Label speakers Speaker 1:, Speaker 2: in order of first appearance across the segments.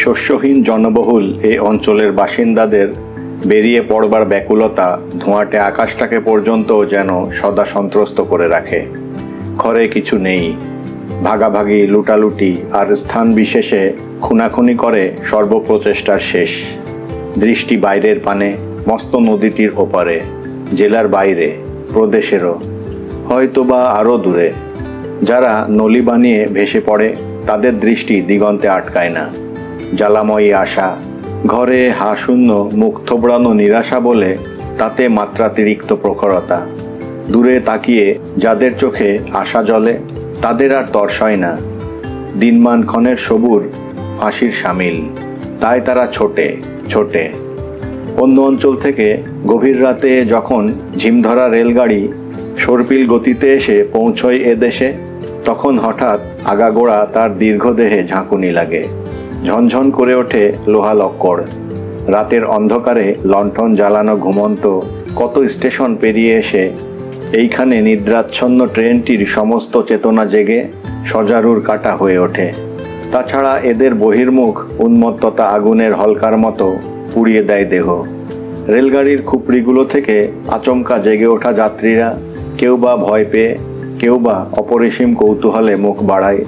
Speaker 1: শস্যহীন জনবহুল এই অঞ্চলের বাসিন্দাদের বেরিয়ে পড়বার ব্যাকুলতা ধোঁয়াটে আকাশটাকে পর্যন্ত যেন সদা সন্ত্রস্ত করে রাখে। ঘরে কিছু নেই, ভাগাভাগি, লুটালুটি আর স্থান বিশেষে খুনাখুনি করে সর্বপ্রচেষ্টার শেষ। দৃষ্টি বাইরের পানে, মস্ত নদীটির ওপারে, জেলার বাইরে, প্রদেশেরও, হয়তোবা আরও দূরে। যারা নলি বানিয়ে ভেসে পড়ে তাদের দৃষ্টি দিগন্তে আটকায় না। জ্বালাময়ী আশা, ঘরে হা শূন্য মুখ থোবড়ানো নিরাশা বলে তাতে মাত্রাতিরিক্ত প্রখরতা। দূরে তাকিয়ে যাদের চোখে আশা জ্বলে তাদের আর তর্সয় না। দিনমান ক্ষণের সবুর ফাঁসির সামিল, তাই তারা ছোটে। অন্য অঞ্চল থেকে গভীর রাতে যখন ঝিমধরা রেলগাড়ি সর্পিল গতিতে এসে পৌঁছয় এদেশে, তখন হঠাৎ আগাগোড়া তার দীর্ঘদেহে ঝাঁকুনি লাগে। ঝনঝন করে ওঠে লোহা লক্কর। রাতের অন্ধকারে লণ্ঠন জ্বালানো ঘুমন্ত কত স্টেশন পেরিয়ে এসে এইখানে নিদ্রাচ্ছন্ন ট্রেনটির সমস্ত চেতনা জেগে সজারুর কাটা হয়ে ওঠে। তাছাড়া এদের বহির্মুখ উন্মত্ততা আগুনের হলকার মতো পুড়িয়ে দেয় দেহ। রেলগাড়ির খুপড়িগুলো থেকে আচমকা জেগে ওঠা যাত্রীরা কেউ বা ভয় পেয়ে, কেউ বা অপরিসীম কৌতূহলে মুখ বাড়ায়,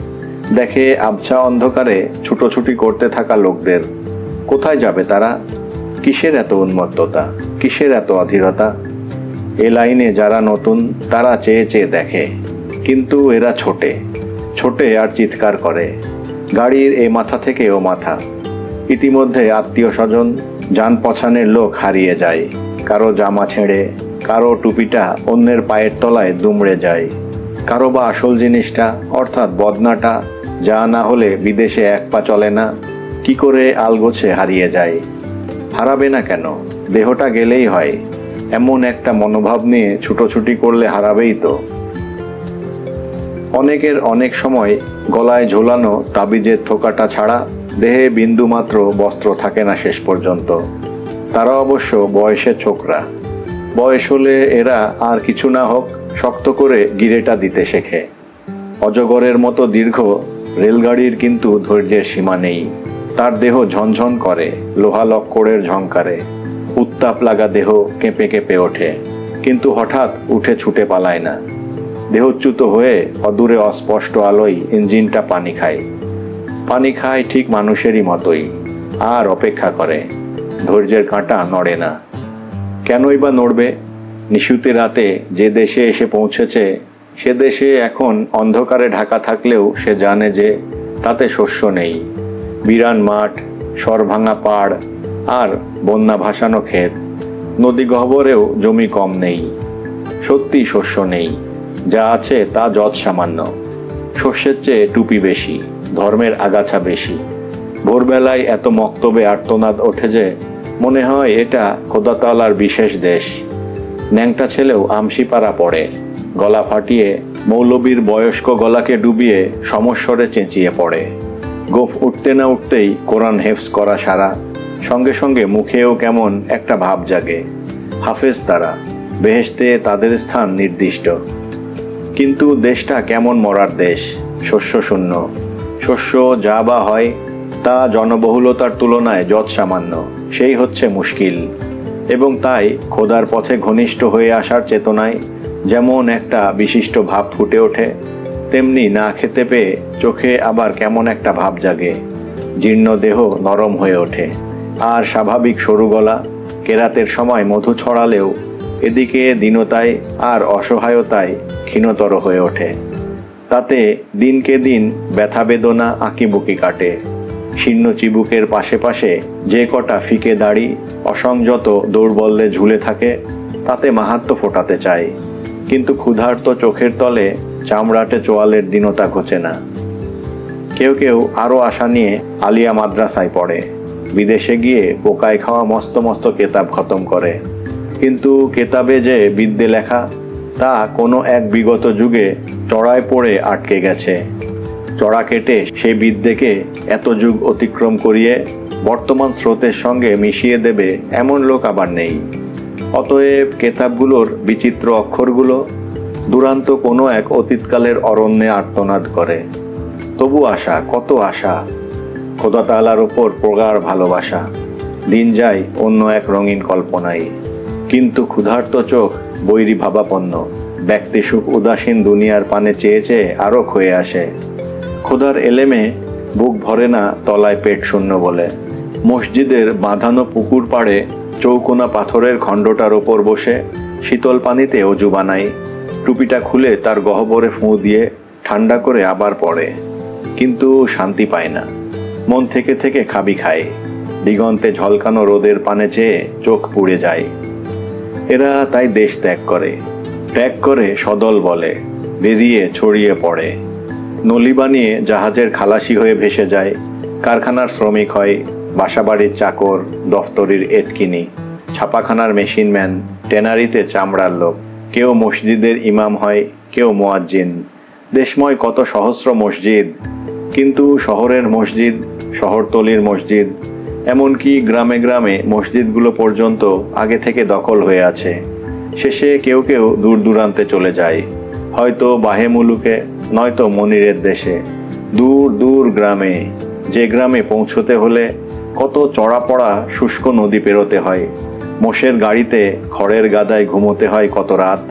Speaker 1: দেখে আবছা অন্ধকারে ছুটোছুটি করতে থাকা লোকদের। কোথায় যাবে তারা? কিসের এত উন্মত্ততা, কিসের এত অধীরতা? এ লাইনে যারা নতুন তারা চেয়ে দেখে, কিন্তু এরা ছোটে আর চিৎকার করে। গাড়ির এ মাথা থেকে ও মাথা। ইতিমধ্যে আত্মীয় স্বজন, যান পছানের লোক হারিয়ে যায়। কারো জামা ছেঁড়ে, কারো টুপিটা অন্যের পায়ের তলায় দুমড়ে যায়, কারো বা আসল জিনিসটা অর্থাৎ বদনাটা, যা না হলে বিদেশে এক পা চলে না, কি করে আলগোছে হারিয়ে যায়। হারাবে না কেন? দেহটা গেলেই হয়, এমন একটা মনোভাব নিয়ে ছুটোছুটি করলে হারাবেই তো। অনেকের অনেক সময় গলায় ঝোলানো তাবিজের থোকাটা ছাড়া দেহে বিন্দুমাত্র বস্ত্র থাকে না শেষ পর্যন্ত। তারা অবশ্য বয়সের ছোকরা। বয়স হলে এরা আর কিছু না হোক শক্ত করে গিরেটা দিতে শেখে। অজগরের মতো দীর্ঘ রেলগাড়ির কিন্তু ধৈর্যের সীমা নেই। তার দেহ ঝনঝন করে লোহা লক্করের ঝংকারে। উত্তাপ লাগা দেহ কেঁপে কেঁপে ওঠে, কিন্তু হঠাৎ উঠে ছুটে পালায় না। দেহচ্যুত হয়ে অদূরে অস্পষ্ট আলোয় ইঞ্জিনটা পানি খায় ঠিক মানুষেরই মতোই, আর অপেক্ষা করে। ধৈর্যের কাঁটা নড়ে না। কেনই বা নড়বে? নিশুতি রাতে যে দেশে এসে পৌঁছেছে সে দেশে এখন অন্ধকারে ঢাকা থাকলেও সে জানে যে তাতে শস্য নেই। বিরান মাঠ, সরভাঙা পাড় আর বন্যা ভাসানো ক্ষেত। নদী গহ্বরেও জমি কম নেই। সত্যি শস্য নেই, যা আছে তা যৎ সামান্য। শস্যের চেয়ে টুপি বেশি, ধর্মের আগাছা বেশি। ভোরবেলায় এত মক্তবে আর্তনাদ ওঠে যে মনে হয় এটা খোদাতালার বিশেষ দেশ। ন্যাংটা ছেলেও আমসিপাড়া পড়ে, গলা ফাটিয়ে মৌলবীর বয়স্ক গলাকে ডুবিয়ে সমস্বরে চেঁচিয়ে পড়ে। গোফ উঠতে না উঠতেই কোরআন হেফজ করা সারা। সঙ্গে সঙ্গে মুখেও কেমন একটা ভাব জাগে, হাফেজ তারা, বেহেশতে তাদের স্থান নির্দিষ্ট। কিন্তু দেশটা কেমন মরার দেশ, শস্য শূন্য। শস্য যা বা হয় তা জনবহুলতার তুলনায় যৎ সামান্য, সেই হচ্ছে মুশকিল। এবং তাই খোদার পথে ঘনিষ্ঠ হয়ে আসার চেতনায় যেমন একটা বিশিষ্ট ভাব ফুটে ওঠে, তেমনি না খেতে পেয়ে চোখে আবার কেমন একটা ভাব জাগে। জীর্ণ দেহ নরম হয়ে ওঠে, আর স্বাভাবিক সরু গলা কেরাতের সময় মধু ছড়ালেও এদিকে দীনতায় আর অসহায়তায় ক্ষীণতর হয়ে ওঠে। তাতে দিনকে দিন ব্যথা বেদনা আঁকিবুকি কাটে। শীর্ণ চিবুকের পাশে পাশে যে কটা ফিকে দাড়ি অসংযত দৌড়বল্লে ঝুলে থাকে তাতে মাহাত্ম্য ফোটাতে চায়, কিন্তু ক্ষুধার্ত চোখের তলে চামড়াটে চোয়ালের দীনতা ঘোচে না। কেউ কেউ আরও আশা নিয়ে আলিয়া মাদ্রাসায় পড়ে, বিদেশে গিয়ে পোকায় খাওয়া মস্ত মস্ত কেতাব খতম করে। কিন্তু কেতাবে যে বিদ্যে লেখা তা কোনো এক বিগত যুগে চড়ায় পড়ে আটকে গেছে। চড়া কেটে সেই বিদ্যেকে এত যুগ অতিক্রম করিয়ে বর্তমান স্রোতের সঙ্গে মিশিয়ে দেবে এমন লোক আবার নেই। অতএব কেতাবগুলোর বিচিত্র অক্ষরগুলো দুরান্ত কোনো এক অতীতকালের অরণ্যে আর্তনাদ করে। তবু আশা, কত আশা। খোদা তাআলার উপর প্রগাঢ় ভালোবাসা। দিন যায় অন্য এক রঙিন কল্পনায়, কিন্তু ক্ষুধার্ত চোখ বৈরী ভাবাপন্ন। ব্যক্তি সুখ উদাসীন দুনিয়ার পানে চেয়ে চেয়ে আরো ক্ষয়ে আসে। ক্ষুধার এলেমে বুক ভরে না, তলায় পেট শূন্য বলে। মসজিদের বাঁধানো পুকুর পাড়ে চৌকোনা পাথরের খণ্ডটার ওপর বসে শীতল পানিতে অজু বানাই। টুপিটা খুলে তার গহ্বরে ফুঁ দিয়ে ঠান্ডা করে আবার পড়ে, কিন্তু শান্তি পায় না। মন থেকে থেকে খাবি খায়। দিগন্তে ঝলকানো রোদের পানে চেয়ে চোখ পুড়ে যায়। এরা তাই দেশ ত্যাগ করে সদল বলে বেরিয়ে ছড়িয়ে পড়ে। নলি বানিয়ে জাহাজের খালাসি হয়ে ভেসে যায়। কারখানার শ্রমিক হয়, বাসাবাড়ির চাকর, দফতরির এটকিনি, ছাপাখানার মেশিনম্যান, টেনারিতে চামড়ার লোক। কেউ মসজিদের ইমাম হয়, কেউ মুয়াজ্জিন। দেশময় কত সহস্র মসজিদ, কিন্তু শহরের মসজিদ, শহরতলির মসজিদ, এমনকি গ্রামে গ্রামে মসজিদগুলো পর্যন্ত আগে থেকে দখল হয়ে আছে। শেষে কেউ কেউ দূর দূরান্তে চলে যায়, হয়তো বাহে মুলুকে, নয়তো মনিরের দেশে, দূর দূর গ্রামে। যে গ্রামে পৌঁছতে হলে কত চড়াপড়া শুষ্ক নদী পেরোতে হয়। মোষের গাড়িতে খড়ের গাদায় ঘুমোতে হয় কত রাত।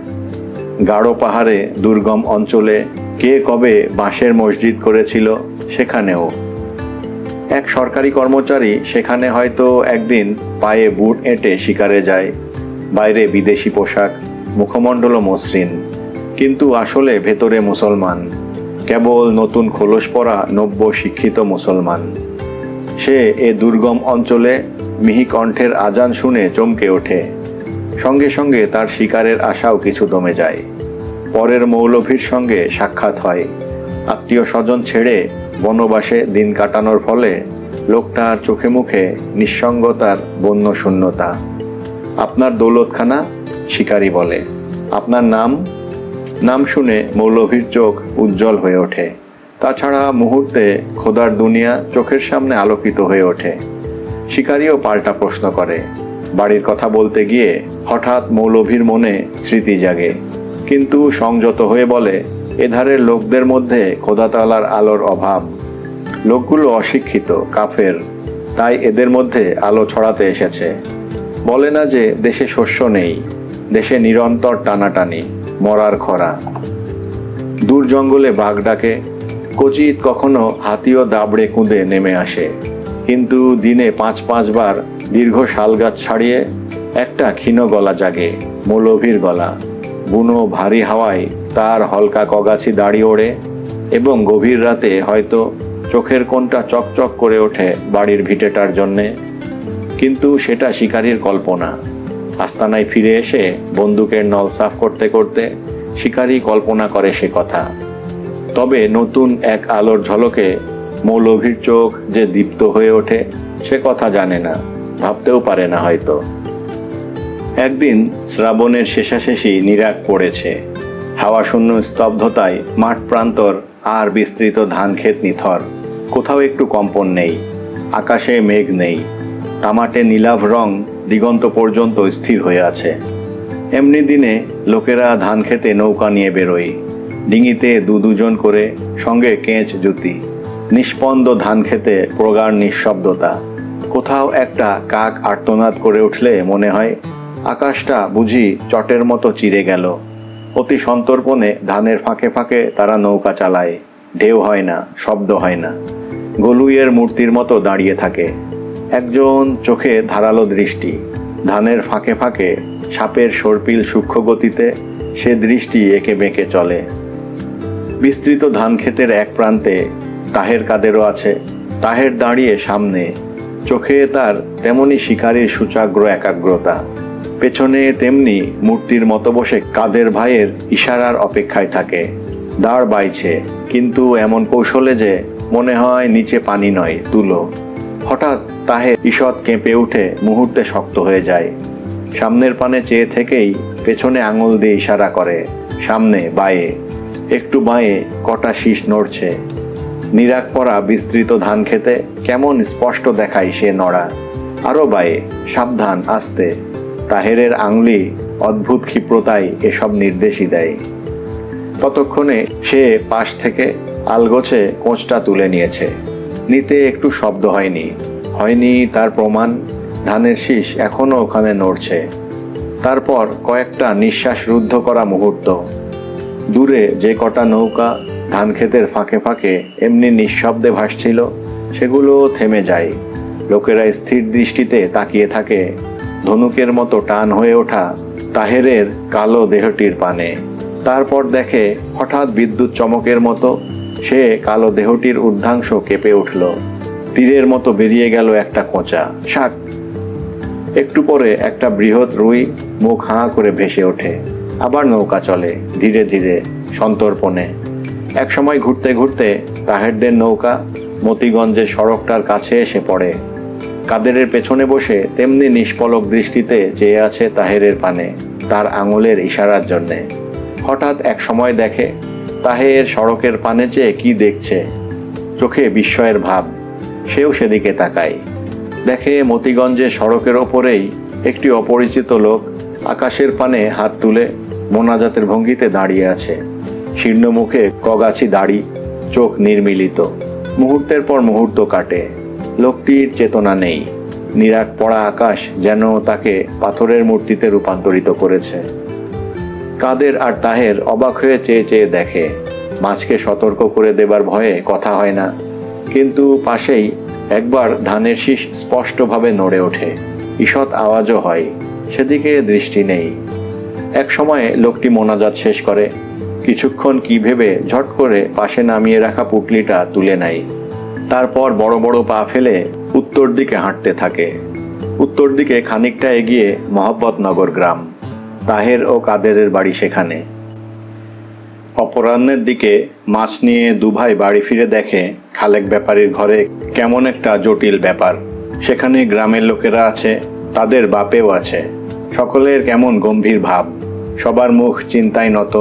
Speaker 1: গাঢ় পাহাড়ে দুর্গম অঞ্চলে কে কবে বাঁশের মসজিদ করেছিল, সেখানেও। এক সরকারি কর্মচারী সেখানে হয়তো একদিন পায়ে বুট এঁটে শিকারে যায়। বাইরে বিদেশি পোশাক, মুখমণ্ডল মসৃণ, কিন্তু আসলে ভেতরে মুসলমান। কেবল নতুন খোলস পরা নব্য শিক্ষিত মুসলমান। সে এ দুর্গম অঞ্চলে মিহি কণ্ঠের আজান শুনে চমকে ওঠে। সঙ্গে সঙ্গে তার শিকারের আশাও কিছু দমে যায়। পরের মৌলভীর সঙ্গে সাক্ষাৎ হয়। আত্মীয় স্বজন ছেড়ে বনবাসে দিন কাটানোর ফলে লোকটার চোখে মুখে নিঃসঙ্গতার বন্য শূন্যতা। আপনার দৌলতখানা? শিকারী বলে। আপনার নাম? নাম শুনে মৌলভীর চোখ উজ্জ্বল হয়ে ওঠে। তাছাড়া মুহূর্তে খোদার দুনিয়া চোখের সামনে আলোকিত হয়ে ওঠে। শিকারীও পাল্টা প্রশ্ন করে। বাড়ির কথা বলতে গিয়ে হঠাৎ মৌলভীর মনে স্মৃতি জাগে, কিন্তু সংযত হয়ে বলে, এধারের লোকদের মধ্যে খোদা তাআলার আলোর অভাব। লোকগুলো অশিক্ষিত, কাফের, তাই এদের মধ্যে আলো ছড়াতে এসেছে। বলে না যে দেশে শস্য নেই, দেশে নিরন্তর টানাটানি, মরার খরা। দূর জঙ্গলে বাঘ ডাকে, কচিত কখনো হাতিও দাবড়ে কুঁদে নেমে আসে, কিন্তু দিনে ৫ বার দীর্ঘ শালগাছ ছাড়িয়ে একটা ক্ষীণ গলা জাগে, মৌলভীর গলা। বুনো ভারী হাওয়ায় তার হলকা কগাছি দাড়ি ওড়ে, এবং গভীর রাতে হয়তো চোখের কোণটা চকচক করে ওঠে বাড়ির ভিটেটার জন্যে। কিন্তু সেটা শিকারীর কল্পনা। আস্তানায় ফিরে এসে বন্দুকের নল সাফ করতে করতে শিকারী কল্পনা করে সে কথা। তবে নতুন এক আলোর ঝলকে মৌলভীর চোখ যে দীপ্ত হয়ে ওঠে, সে কথা জানে না, ভাবতেও পারে না হয়তো। একদিন শ্রাবণের শেষাশেষি নিরাগ পড়েছে। হাওয়া শূন্য স্তব্ধতায় মাঠ প্রান্তর আর বিস্তৃত ধান ক্ষেত নিথর। কোথাও একটু কম্পন নেই, আকাশে মেঘ নেই। তামাটে নীলাভ রং দিগন্ত পর্যন্ত স্থির হয়ে আছে। এমনি দিনে লোকেরা ধান খেতে নৌকা নিয়ে বেরোয়, ডিঙিতে দুজন করে, সঙ্গে কেঁচ জুতি। নিষ্পন্দ ধান খেতে প্রগাঢ় নিঃশব্দতা। কোথাও একটা কাক আর্তনাদ করে উঠলে মনে হয় আকাশটা বুঝি চটের মতো চিরে গেল। অতি সন্তর্পণে ধানের ফাঁকে ফাঁকে তারা নৌকা চালায়। ঢেউ হয় না, শব্দ হয় না, গলুইয়ের মূর্তির মতো দাঁড়িয়ে থাকে। একজন চোখে ধারালো দৃষ্টি, ধানের ফাঁকে ফাঁকে সাপের সর্পিল সূক্ষ্ম গতিতে সে দৃষ্টি এঁকে বেঁকে চলে। বিস্তৃত ধান ক্ষেতের এক প্রান্তে তাহের কাদেরও আছে। তাহের দাঁড়িয়ে সামনে, চোখে তার তেমনি শিকারীর সুচাগ্র একাগ্রতা। পেছনে তেমনি মূর্তির মতো বসে কাদের ভাইয়ের ইশারার অপেক্ষায় থাকে। দাঁড় বাইছে, কিন্তু এমন কৌশলে যে মনে হয় নিচে পানি নয়, তুলো। হঠাৎ তাহে ঈষৎ কেঁপে উঠে মুহূর্তে শক্ত হয়ে যায়। সামনের পানে চেয়ে থেকেই পেছনে আঙুল দিয়ে ইশারা করে, সামনে, বাঁয়ে। একটু বাঁয়ে কটা শীষ নড়ছে। নিরাগ পরা বিস্তৃত ধান খেতে কেমন স্পষ্ট দেখায় সে নড়া। আরো বাঁয়ে, সাবধান, আস্তে। তাহেরের আঙুলি অদ্ভুত ক্ষিপ্রতায় এসব নির্দেশই দেয়। ততক্ষণে সে পাশ থেকে আলগোছে কোঁচটা তুলে নিয়েছে। নিতে একটু শব্দ হয়নি। হয়নি তার প্রমাণ, ধানের শীষ এখনো ওখানে নড়ছে। তারপর কয়েকটা নিঃশ্বাস রুদ্ধ করা মুহূর্ত। দূরে যে কটা নৌকা ধান ক্ষেতের ফাঁকে ফাঁকে এমনি নিঃশব্দে ভাসছিল, সেগুলো থেমে যায়। লোকেরা স্থির দৃষ্টিতে তাকিয়ে থাকে ধনুকের মতো টান হয়ে ওঠা তাহেরের কালো দেহটির পানে। তারপর দেখে হঠাৎ বিদ্যুৎ চমকের মতো সে কালো দেহটির ঊর্ধ্বাংশ কেঁপে উঠল। তীরের মতো বেরিয়ে গেল একটা কোঁচা শাক। একটু পরে একটা বৃহৎ রুই মুখ হাঁ করে ভেসে ওঠে। আবার নৌকা চলে ধীরে ধীরে সন্তর্পণে। একসময় ঘুরতে ঘুরতে তাহেরদের নৌকা মতিগঞ্জের সড়কটার কাছে এসে পড়ে। কাদেরের পেছনে বসে তেমনি নিষ্পলক দৃষ্টিতে চেয়ে আছে তাহেরের পানে, তার আঙুলের ইশারার জন্যে। হঠাৎ এক সময় দেখে তাহের সড়কের পানে চেয়ে কি দেখছে, চোখে বিস্ময়ের ভাব। সেও সেদিকে তাকায়। দেখে মতিগঞ্জের সড়কের ওপরেই একটি অপরিচিত লোক আকাশের পানে হাত তুলে মোনাজাতের ভঙ্গিতে দাঁড়িয়ে আছে। শীর্ণ মুখে কগাছি দাড়ি, চোখ নির্মিলিত। মুহূর্তের পর মুহূর্ত কাটে, লোকটির চেতনা নেই। নিরাক পড়া আকাশ যেন তাকে পাথরের মূর্তিতে রূপান্তরিত করেছে। কাদের আর তাহের অবাক হয়ে চেয়ে চেয়ে দেখে। মাছকে সতর্ক করে দেবার ভয়ে কথা হয় না, কিন্তু পাশেই একবার ধানের শীষ স্পষ্টভাবে নড়ে ওঠে, ঈষৎ আওয়াজও হয়। সেদিকে দৃষ্টি নেই। এক সময়ে লোকটি মোনাজাত শেষ করে। কিছুক্ষণ কি ভেবে ঝট করে পাশে নামিয়ে রাখা পুটলিটা তুলে নেয়। তারপর বড় বড় পা ফেলে উত্তর দিকে হাঁটতে থাকে। উত্তর দিকে খানিকটা এগিয়ে মহব্বতনগর গ্রাম। তাহের ও কাদেরের বাড়ি সেখানে। অপরাহ্নের দিকে মাছ নিয়ে দুভাই বাড়ি ফিরে দেখে খালেক ব্যাপারীর ঘরে কেমন একটা জটিল ব্যাপার। সেখানে গ্রামের লোকেরা আছে, তাদের বাপেও আছে। সকলের কেমন গম্ভীর ভাব, সবার মুখ চিন্তায় নত।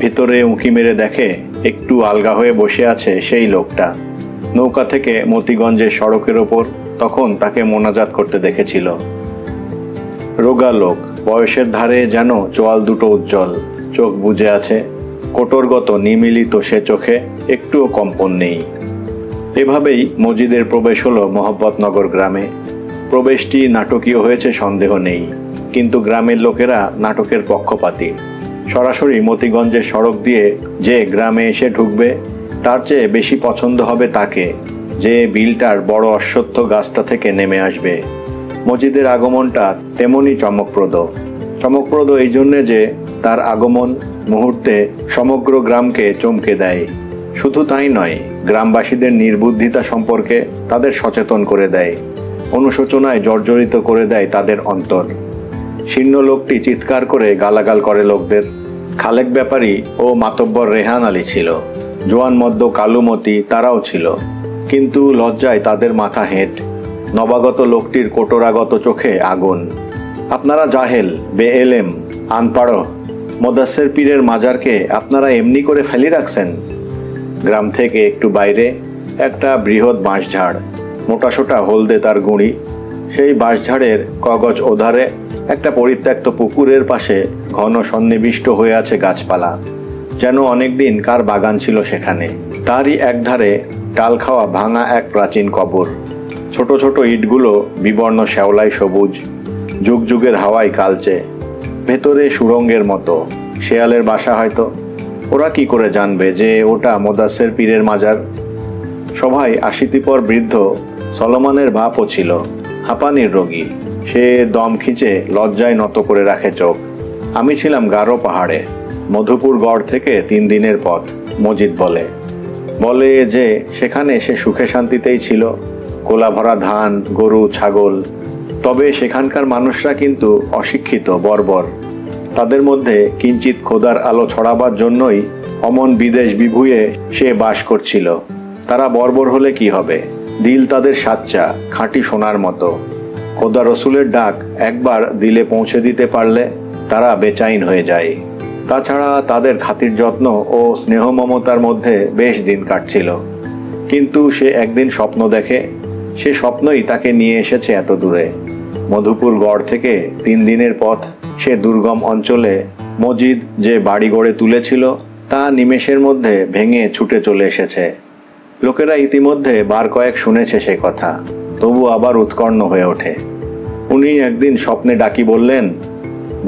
Speaker 1: ভিতরে উঁকি মেরে দেখে একটু আলগা হয়ে বসে আছে সেই লোকটা। নৌকা থেকে মতিগঞ্জের সড়কের ওপর তখন তাকে মোনাজাত করতে দেখেছিল। রোগা লোক, বয়সের ধারে যেন চোয়াল দুটো উজ্জ্বল, চোখ বুজে আছে, কোটরগত নিমিলিত সে চোখে একটুও কম্পন নেই। এভাবেই মজিদের প্রবেশ হলো মহব্বতনগর গ্রামে। প্রবেশটি নাটকীয় হয়েছে সন্দেহ নেই, কিন্তু গ্রামের লোকেরা নাটকের পক্ষপাতী। সরাসরি মতিগঞ্জের সড়ক দিয়ে যে গ্রামে এসে ঢুকবে, তার চেয়ে বেশি পছন্দ হবে তাকে যে বিলটার বড় অশ্বত্থ গাছটা থেকে নেমে আসবে। মজিদের আগমনটা তেমনই চমকপ্রদ এই জন্যে যে তার আগমন মুহূর্তে সমগ্র গ্রামকে চমকে দেয়। শুধু তাই নয়, গ্রামবাসীদের নির্বুদ্ধিতা সম্পর্কে তাদের সচেতন করে দেয়, অনুশোচনায় জর্জরিত করে দেয় তাদের অন্তর। শীর্ণ লোকটি চিৎকার করে গালাগাল করে লোকদের। খালেক ব্যাপারী ও মাতব্বর রেহান আলী ছিল, জোয়ান মদ্য কালুমতি তারাও ছিল, কিন্তু লজ্জায় তাদের মাথা হেঁট। নবাগত লোকটির কোটরাগত চোখে আগুন। আপনারা জাহেল, বেএলেম, আনপাড়, মোদাসের পীরের মাজারকে আপনারা এমনি করে ফেলে রাখছেন। গ্রাম থেকে একটু বাইরে একটা বৃহৎ বাঁশঝাড়, মোটাসোটা হলদে তার গুঁড়ি। সেই বাঁশঝাড়ের কগজ ওধারে একটা পরিত্যক্ত পুকুরের পাশে ঘন সন্নিবিষ্ট হয়ে আছে গাছপালা, যেন অনেকদিন কার বাগান ছিল সেখানে। তারই একধারে টাল খাওয়া ভাঙা এক প্রাচীন কবর। ছোট ছোট ইটগুলো বিবর্ণ শ্যাওলাই সবুজ, যুগ যুগের হাওয়ায় কালচে। ভেতরে সুড়ঙ্গের মতো, শেয়ালের বাসা হয়তো। ওরা কি করে জানবে যে ওটা মোদাসের পীরের মাজার? সবাই 80 বৃদ্ধ সলোমনের বাপও ছিল, হাঁপানির রোগী। সে দম খিঁচে লজ্জায় নত করে রাখে চোখ। আমি ছিলাম গারো পাহাড়ে, মধুপুর গড় থেকে 3 দিনের পথ। মজিদ বলে যে সেখানে সে সুখে শান্তিতেই ছিল, কোলা ভরা ধান, গরু, ছাগল। তবে সেখানকার মানুষরা কিন্তু অশিক্ষিত, বর্বর। তাদের মধ্যে কিঞ্চিত খোদার আলো ছড়াবার জন্যই অমন বিদেশ বিভুঁয়ে সে বাস করছিল। তারা বর্বর হলে কি হবে? দিল তাদের সাচ্চা, খাঁটি সোনার মতো। খোদা রসুলের ডাক একবার দিলে পৌঁছে দিতে পারলে তারা বেচাইন হয়ে যায়। তাছাড়া তাদের খাতির যত্ন ও স্নেহ মমতার মধ্যে বেশ দিন কাটছিল। কিন্তু সে একদিন স্বপ্ন দেখে, সে স্বপ্নই তাকে নিয়ে এসেছে এত দূরে। মধুপুর গড় থেকে 3 দিনের পথ। সে দুর্গম অঞ্চলে মজিদ যে বাড়ি গড়ে তুলেছিল তা নিমেষের মধ্যে ভেঙে ছুটে চলে এসেছে। লোকেরা ইতিমধ্যে বার কয়েক শুনেছে সে কথা, তবু আবার উৎকণ্ঠ হয়ে ওঠে। উনি একদিন স্বপ্নে ডাকি বললেন।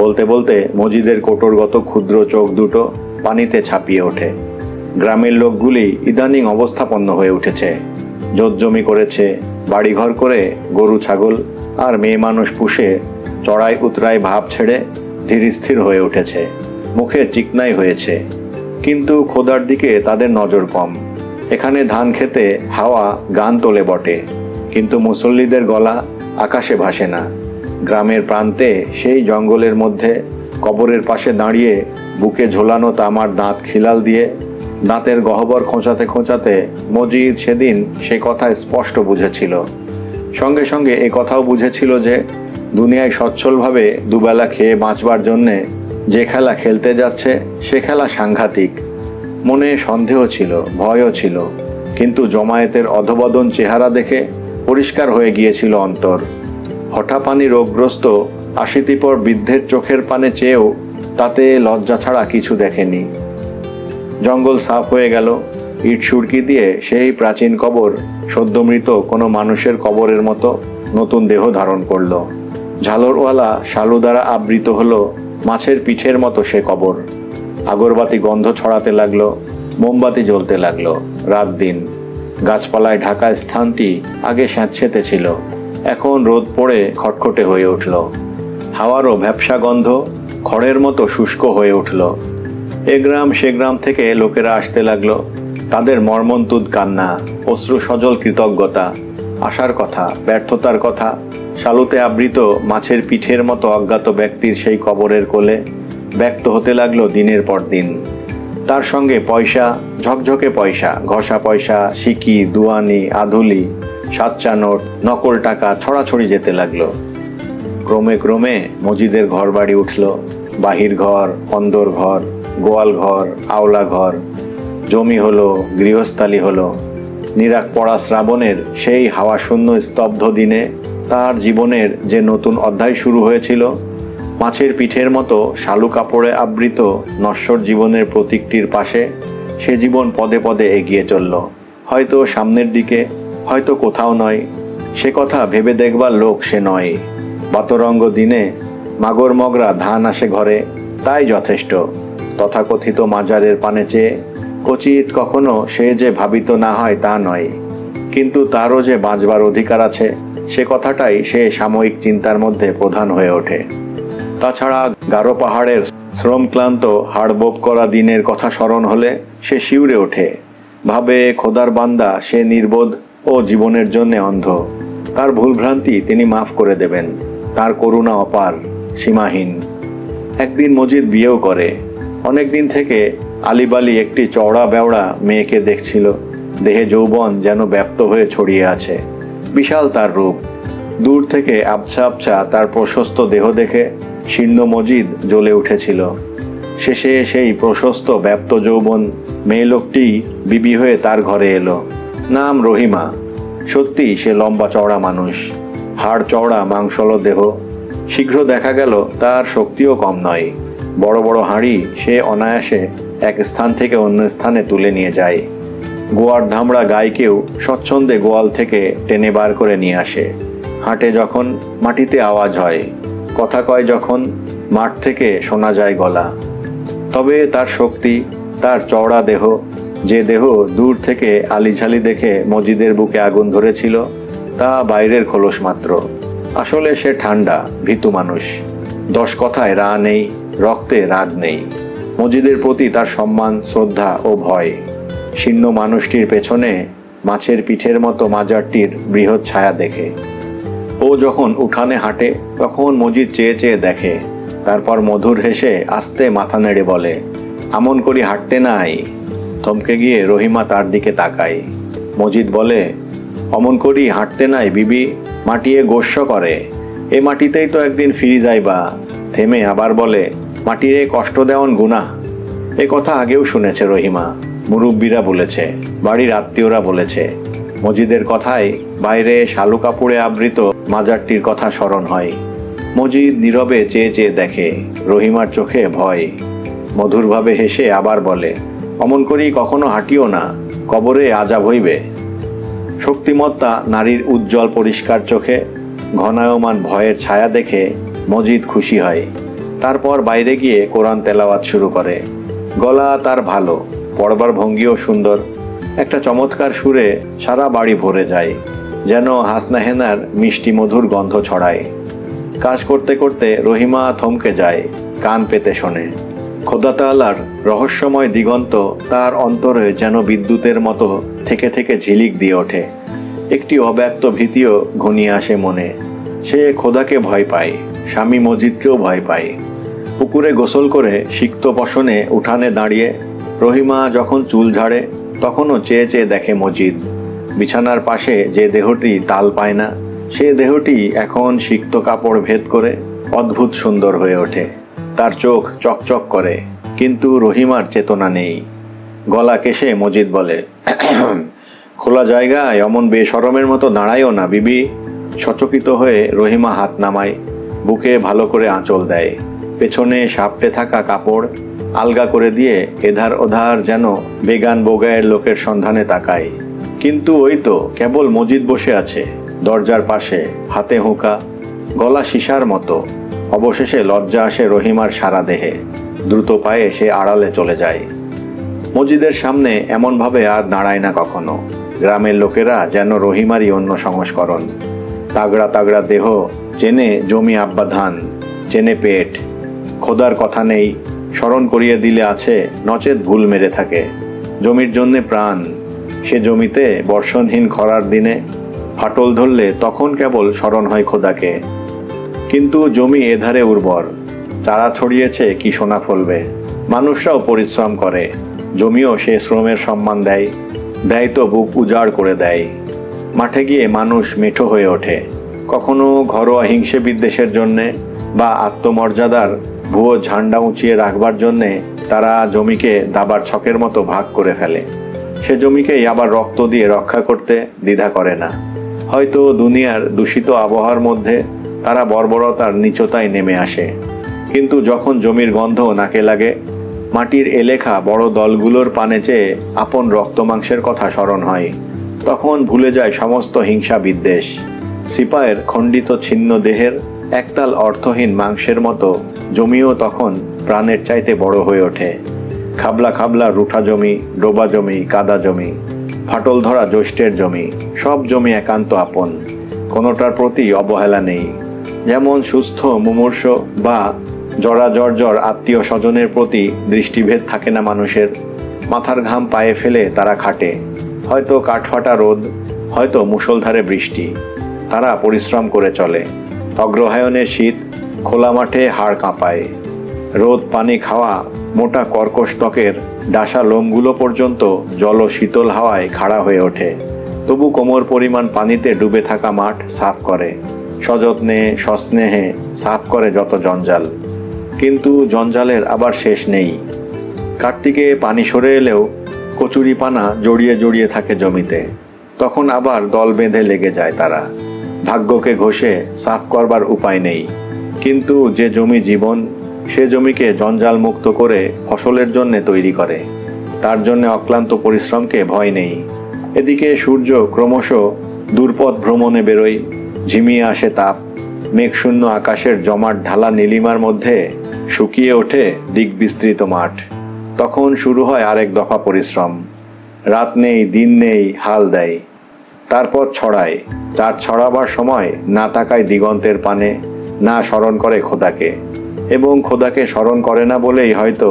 Speaker 1: বলতে বলতে মজিদের কোটরগত ক্ষুদ্র চোখ দুটো পানিতে ছাপিয়ে ওঠে। গ্রামের লোকগুলি ইদানিং অবস্থাপন্ন হয়ে উঠেছে, জমি করেছে, বাড়িঘর করে গরু ছাগল আর মেয়ে মানুষ পুষে চড়াই উতরাই ভাব ছেড়ে ধীরস্থির হয়ে উঠেছে, মুখে চিকনাই হয়েছে। কিন্তু খোদার দিকে তাদের নজর কম। এখানে ধান খেতে হাওয়া গান তোলে বটে, কিন্তু মুসল্লিদের গলা আকাশে ভাসে না। গ্রামের প্রান্তে সেই জঙ্গলের মধ্যে কবরের পাশে দাঁড়িয়ে বুকে ঝোলানো তামার দাঁত খিলাল দিয়ে দাঁতের গহ্বর খোঁচাতে খোঁচাতে মজিদ সেদিন সে কথা স্পষ্ট বুঝেছিল। সঙ্গে সঙ্গে এ কথাও বুঝেছিল যে দুনিয়ায় সচ্ছলভাবে দুবেলা খেয়ে বাঁচবার জন্যে যে খেলা খেলতে যাচ্ছে সে খেলা সাংঘাতিক। মনে সন্দেহ ছিল, ভয়ও ছিল, কিন্তু জমায়েতের অধবদন চেহারা দেখে পরিষ্কার হয়ে গিয়েছিল অন্তর। হঠাপানি রোগগ্রস্ত আশিতিপর বৃদ্ধের চোখের পানে চেয়েও তাতে লজ্জা ছাড়া কিছু দেখেনি। জঙ্গল সাফ হয়ে গেল। ইট সুরকি দিয়ে সেই প্রাচীন কবর সদ্যমৃত কোনো মানুষের কবরের মতো নতুন দেহ ধারণ করল। ঝালরওয়ালা শালু দ্বারা আবৃত হলো মাছের পিঠের মতো সে কবর। আগরবাতি গন্ধ ছড়াতে লাগলো, মোমবাতি জ্বলতে লাগলো। রাত দিন গাছপালায় ঢাকা স্থানটি আগে স্যাঁতসেঁতে ছিল, এখন রোদ পড়ে খটখটে হয়ে উঠল। হাওয়ারও ভ্যাপসা গন্ধ খড়ের মতো শুষ্ক হয়ে উঠল। এ গ্রাম সে গ্রাম থেকে লোকেরা আসতে লাগলো। তাদের মর্মন্তুদ কান্না, অশ্রু সজল কৃতজ্ঞতা, আশার কথা, ব্যর্থতার কথা শালুতে আবৃত মাছের পিঠের মতো অজ্ঞাত ব্যক্তির সেই কবরের কোলে ব্যক্ত হতে লাগলো দিনের পর দিন। তার সঙ্গে পয়সা, ঝকঝকে পয়সা, ঘষা পয়সা, সিকি, দুয়ানি, আধুলি, সাচ্চা নোট, নকল টাকা ছড়াছড়ি যেতে লাগলো। ক্রমে ক্রমে মজিদের ঘর বাড়ি উঠল। বাহির ঘর, অন্দর ঘর, গোয়াল ঘর, আওলা ঘর, জমি হলো, গৃহস্থালী হলো। নিরাক পড়া শ্রাবণের সেই হাওয়া শূন্য স্তব্ধ দিনে তার জীবনের যে নতুন অধ্যায় শুরু হয়েছিল, মাছের পিঠের মতো শালু কাপড়ে আবৃত নশ্বর জীবনের প্রতীকটির পাশে সে জীবন পদে পদে এগিয়ে চলল। হয়তো সামনের দিকে, হয়তো কোথাও নয়। সে কথা ভেবে দেখবার লোক সে নয়। বাতরঙ্গ দিনে মাগর মগরা ধান আসে ঘরে, তাই যথেষ্ট। তথাকথিত মাজারের পানে চেয়ে কচিত কখনো সে যে ভাবিত না হয় তা নয়, কিন্তু তারও যে বাঁচবার অধিকার আছে সে কথাটাই সে সাময়িক চিন্তার মধ্যে প্রধান হয়ে ওঠে। তাছাড়া গারো পাহাড়ের শ্রমক্লান্ত হাড়বোপ করা দিনের কথা স্মরণ হলে সে শিউরে ওঠে। ভাবে খোদার বান্দা সে নির্বোধ ও জীবনের জন্যে অন্ধ। তার ভুলভ্রান্তি তিনি মাফ করে দেবেন। তার করুণা অপার, সীমাহীন। একদিন মজিদ বিয়েও করে। অনেক দিন থেকে আলিবালি একটি চওড়া বেওড়া মেয়েকে দেখছিল। দেহে যৌবন যেন ব্যাপ্ত হয়ে ছড়িয়ে আছে। বিশাল তার রূপ। দূর থেকে আবছা আবছা তার প্রশস্ত দেহ দেখে শীর্ণ মজিদ জ্বলে উঠেছিল। শেষে সেই প্রশস্ত ব্যাপ্ত যৌবন মেয়ে লোকটি বিবি হয়ে তার ঘরে এলো। নাম রহিমা। সত্যি সে লম্বা চওড়া মানুষ, হাড় চওড়া মাংসল দেহ। শীঘ্র দেখা গেল তার শক্তিও কম নয়। বড় বড় হাঁড়ি সে অনায়াসে এক স্থান থেকে অন্য স্থানে তুলে নিয়ে যায়। গোয়ার ধামড়া গাইকেও স্বচ্ছন্দে গোয়াল থেকে টেনে বার করে নিয়ে আসে। হাঁটে যখন মাটিতে আওয়াজ হয়, কথা কয় যখন মাঠ থেকে শোনা যায় গলা। তবে তার শক্তি, তার চওড়া দেহ, যে দেহ দূর থেকে আলিঝালি দেখে মজিদের বুকে আগুন ধরেছিল, তা বাইরের খোলস মাত্র। আসলে সে ঠান্ডা, ভীতু মানুষ। 10 কথায় রা নেই, রক্তে রাগ নেই। মজিদের প্রতি তার সম্মান, শ্রদ্ধা ও ভয়। শীর্ণ মানুষটির পেছনে মাছের পিঠের মতো মাজারটির বৃহৎ ছায়া দেখে। ও যখন উঠানে হাঁটে তখন মজিদ চেয়ে চেয়ে দেখে। তারপর মধুর হেসে আস্তে মাথা নেড়ে বলে, আমন করি হাঁটতে নাই। থমকে গিয়ে রহিমা তার দিকে তাকায়। মজিদ বলে, অমন করি হাঁটতে নাই বিবি, মাটিয়ে গোস্য করে। এ মাটিতেই তো একদিন ফিরি যাইবা। থেমে আবার বলে, মাটিরে কষ্ট দেওয়ান গুনাহ। এ কথা আগেও শুনেছে রহিমা। মুরব্বীরা বলেছে, বাড়ির আত্মীয়রা বলেছে। মজিদের কথায় বাইরে শালু কাপড়ে আবৃত মাজারটির কথা স্মরণ হয়। মজিদ নীরবে চেয়ে চেয়ে দেখে। রহিমার চোখে ভয়। মধুরভাবে হেসে আবার বলে, অমন করি কখনো হাঁটিও না, কবরে আজাব হইবে। শক্তিমত্তা নারীর উজ্জ্বল পরিষ্কার চোখে ঘনায়মান ভয়ের ছায়া দেখে মজিদ খুশি হয়। তারপর বাইরে গিয়ে কোরআন তেলাওয়াত শুরু করে। গলা তার ভালো, পড়বার ভঙ্গিও সুন্দর। একটা চমৎকার সুরে সারা বাড়ি ভরে যায়, যেন হাসনা হেনার মিষ্টি মধুর গন্ধ ছড়ায়। কাজ করতে করতে রহিমা থমকে যায়, কান পেতে শোনে। খোদা তাআলার রহস্যময় দিগন্ত তার অন্তরে যেন বিদ্যুতের মতো থেকে থেকে ঝিলিক দিয়ে ওঠে। একটি অব্যক্ত ভীতিও ঘনিয়ে আসে মনে। সে খোদাকে ভয় পায়, স্বামী মজিদকেও ভয় পায়। পুকুরে গোসল করে সিক্ত বসনে উঠানে দাঁড়িয়ে রহিমা যখন চুল ঝাড়ে, তখনও চেয়ে চেয়ে দেখে মজিদ। বিছানার পাশে যে দেহটি তাল পায় না, সে দেহটি এখন সিক্ত কাপড় ভেদ করে অদ্ভুত সুন্দর হয়ে ওঠে। তার চোখ চকচক করে, কিন্তু রহিমার চেতনা নেই। গলা কেশে মজিদ বলে, খোলা জায়গায় অমন বেশরমের মতো দাঁড়ায়ও না বিবি। সচকিত হয়ে রহিমা হাত নামায়, বুকে ভালো করে আঁচল দেয়। পেছনে সাপটে থাকা কাপড় আলগা করে দিয়ে এধার ওধার যেন বেগান বোগায়ের লোকের সন্ধানে তাকায়। কিন্তু ওই তো কেবল মজিদ বসে আছে দরজার পাশে, হাতে হুঁকা, গলা সীসার মতো। অবশেষে লজ্জা আসে রহিমার সারা দেহে। দ্রুত পায়ে সে আড়ালে চলে যায়। মজিদের সামনে এমনভাবে আর দাঁড়ায় না কখনো। গ্রামের লোকেরা যেন রহিমারই অন্য সংস্করণ। তাগড়া তাগড়া দেহ, চেনে জমি আব্বা ধান, চেনে পেট। খোদার কথা নেই, স্মরণ করিয়ে দিলে আছে, নচেত ভুল মেরে থাকে। জমির জন্যে প্রাণ। সে জমিতে বর্ষণহীন খরার দিনে ফাটল ধরলে তখন কেবল স্মরণ হয় খোদাকে। কিন্তু জমি এধারে উর্বর, চারা ছড়িয়েছে কি সোনা ফলবে। মানুষরাও পরিশ্রম করে, জমিও সে শ্রমের সম্মান দেয়। দেয় তো বুক উজাড় করে দেয়। মাঠে গিয়ে মানুষ মেঠো হয়ে ওঠে, কখনো ঘরোয়া হিংসে বিদ্বেষের জন্যে বা আত্মমর্যাদার ভুয়ো ঝান্ডা উঁচিয়ে রাখবার জন্যে তারা জমিকে দাবার ছকের মতো ভাগ করে ফেলে। সে জমিকেই আবার রক্ত দিয়ে রক্ষা করতে দ্বিধা করে না। হয়তো দুনিয়ার দূষিত আবহাওয়ার মধ্যে তারা বর্বরতার নীচতায় নেমে আসে। কিন্তু যখন জমির গন্ধ নাকে লাগে, মাটির এলেখা বড় দলগুলোর পানে চেয়ে আপন রক্ত মাংসের কথা স্মরণ হয়, তখন ভুলে যায় সমস্ত হিংসা বিদ্বেষ। সিপাহের খণ্ডিত ছিন্ন দেহের একতাল অর্থহীন মাংসের মতো জমিও তখন প্রাণের চাইতে বড় হয়ে ওঠে। খাবলা খাবলা রুঠা জমি, ডোবা জমি, কাদা জমি, ফাটল ধরা জ্যৈষ্ঠের জমি, সব জমি একান্ত আপন। কোনোটার প্রতি অবহেলা নেই। যেমন সুস্থ মুমূর্ষ বা জরা জর্জর আত্মীয় স্বজনের প্রতি দৃষ্টিভেদ থাকে না মানুষের। মাথার ঘাম পায়ে ফেলে তারা খাটে, হয়তো কাঠফাটা রোদ, হয়তো মুষলধারে বৃষ্টি। তারা পরিশ্রম করে চলে। অগ্রহায়ণের শীত খোলা মাঠে হাড় কাঁপায়। রোদ পানি খাওয়া মোটা কর্কশ ত্বকের ডাসা লোমগুলো পর্যন্ত জল শীতল হাওয়ায় খাড়া হয়ে ওঠে। তবু কোমর পরিমাণ পানিতে ডুবে থাকা মাঠ সাফ করে, সযত্নে সস্নেহে সাফ করে যত জঞ্জাল। কিন্তু জঞ্জালের আবার শেষ নেই। কার্তিকে পানি সরে এলেও কচুরিপানা জড়িয়ে জড়িয়ে থাকে জমিতে। তখন আবার দল বেঁধে লেগে যায় তারা। ভাগ্যকে ঘষে সাফ করবার উপায় নেই। কিন্তু যে জমি জীবন, সে জমিকে জঞ্জাল মুক্ত করে ফসলের জন্য তৈরি করে। তার জন্য অক্লান্ত পরিশ্রমকে ভয় নেই। এদিকে সূর্য ক্রমশ দূরপথ ভ্রমণে বেরোয়। ঝিমিয়ে আসে তাপ। মেঘশূন্য আকাশের জমাট ঢালা নীলিমার মধ্যে শুকিয়ে ওঠে দিক বিস্তৃত মাঠ। তখন শুরু হয় আরেক দফা পরিশ্রম। রাত নেই, দিন নেই, হাল দেয়। তারপর ছড়ায়। তার ছড়াবার সময় না তাকায় দিগন্তের পানে, না স্মরণ করে খোদাকে। এবং খোদাকে স্মরণ করে না বলেই হয়তো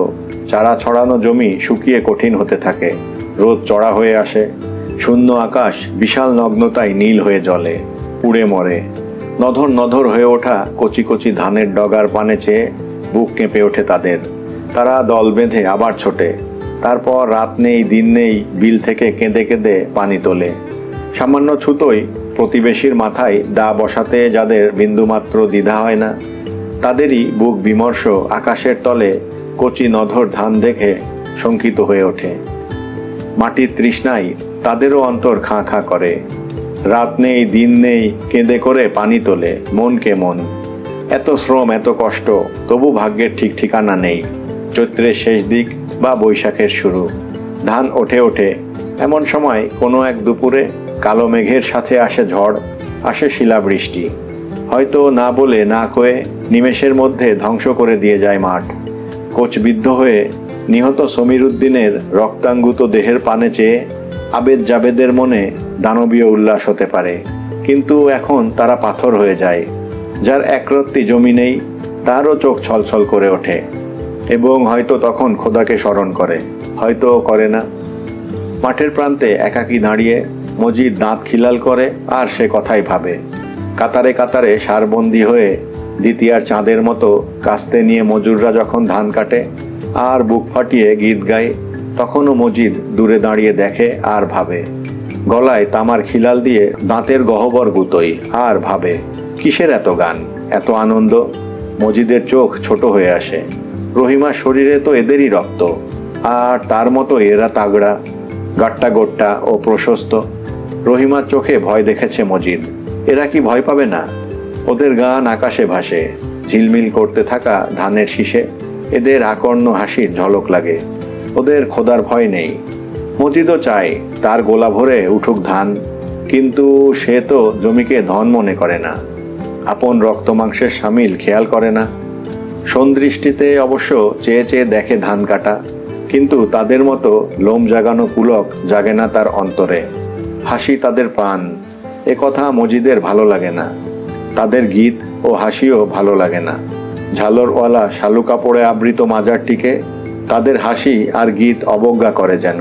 Speaker 1: চারা ছড়ানো জমি শুকিয়ে কঠিন হতে থাকে। রোদ চড়া হয়ে আসে। শূন্য আকাশ বিশাল নগ্নতায় নীল হয়ে জ্বলে, পুড়ে মরে। নধর নধর হয়ে ওঠা কচি কচি ধানের ডগার পানে চেয়ে বুক কেঁপে ওঠে তাদের। তারা দল বেঁধে আবার ছোটে। তারপর রাত নেই, দিন নেই, বিল থেকে কেঁদে কেঁদে পানি তোলে। সামান্য ছুতোই প্রতিবেশীর মাথায় দা বসাতে যাদের বিন্দুমাত্র দ্বিধা হয় না, তাদেরই বুক বিমর্ষ আকাশের তলে কচি নধর ধান দেখে শঙ্কিত হয়ে ওঠে। মাটির তৃষ্ণায় তাদেরও অন্তর খাঁ খাঁ করে। রাত নেই, দিন নেই, কেঁদে করে পানি তোলে মনকে মন। এত শ্রম, এত কষ্ট, তবু ভাগ্যের ঠিক ঠিকানা নেই। চৈত্রের শেষ দিক বা বৈশাখের শুরু। ধান ওঠে ওঠে, এমন সময় কোনো এক দুপুরে কালো মেঘের সাথে আসে ঝড়, আসে শিলাবৃষ্টি, হয়তো না বলে না কয়ে নিমেষের মধ্যে ধ্বংস করে দিয়ে যায় মাঠ। কোচবিদ্ধ হয়ে নিহত সমীর উদ্দিনের রক্তাঙ্গুত দেহের পানে চেয়ে আবেদ জাবেদের মনে দানবীয় উল্লাস হতে পারে, কিন্তু এখন তারা পাথর হয়ে যায়। যার একরত্তি জমি নেই তারও চোখ ছলছল করে ওঠে, এবং হয়তো তখন খোদাকে স্মরণ করে, হয়তো করে না। মাঠের প্রান্তে একাকী দাঁড়িয়ে মজিদ দাঁত খিলাল করে আর সে কথাই ভাবে। কাতারে কাতারে সারবন্দি হয়ে দ্বিতীয়ার চাঁদের মতো কাস্তে নিয়ে মজুররা যখন ধান কাটে আর বুক ফাটিয়ে গীত গায়, তখনও মজিদ দূরে দাঁড়িয়ে দেখে আর ভাবে। গলায় তামার খিলাল দিয়ে দাঁতের গহ্বর গুতোই আর ভাবে, কিসের এত গান, এত আনন্দ? মজিদের চোখ ছোট হয়ে আসে। রহিমার শরীরে তো এদেরই রক্ত, আর তার মতো এরা তাগড়া, গাট্টা গোট্টা ও প্রশস্ত। রহিমার চোখে ভয় দেখেছে মজিদ, এরা কি ভয় পাবে না? ওদের গান আকাশে ভাসে, ঝিলমিল করতে থাকা ধানের শীষে এদের আকর্ণ হাসির ঝলক লাগে। ওদের খোদার ভয় নেই। মজিদও চায় তার গোলা ভরে উঠুক ধান, কিন্তু সে তো জমিকে ধন মনে করে না, আপন রক্ত মাংসের সামিল খেয়াল করে না। সন্দৃষ্টিতে অবশ্য চেয়ে চেয়ে দেখে ধান কাটা, কিন্তু তাদের মতো লোম জাগানো পুলক জাগে না তার অন্তরে। হাসি তাদের প্রাণ, এ কথা মজিদের ভালো লাগে না। তাদের গীত ও হাসিও ভালো লাগে না। ঝালরওয়ালা শালু কাপড়ে আবৃত মাজারটিকে তাদের হাসি আর গীত অবজ্ঞা করে যেন।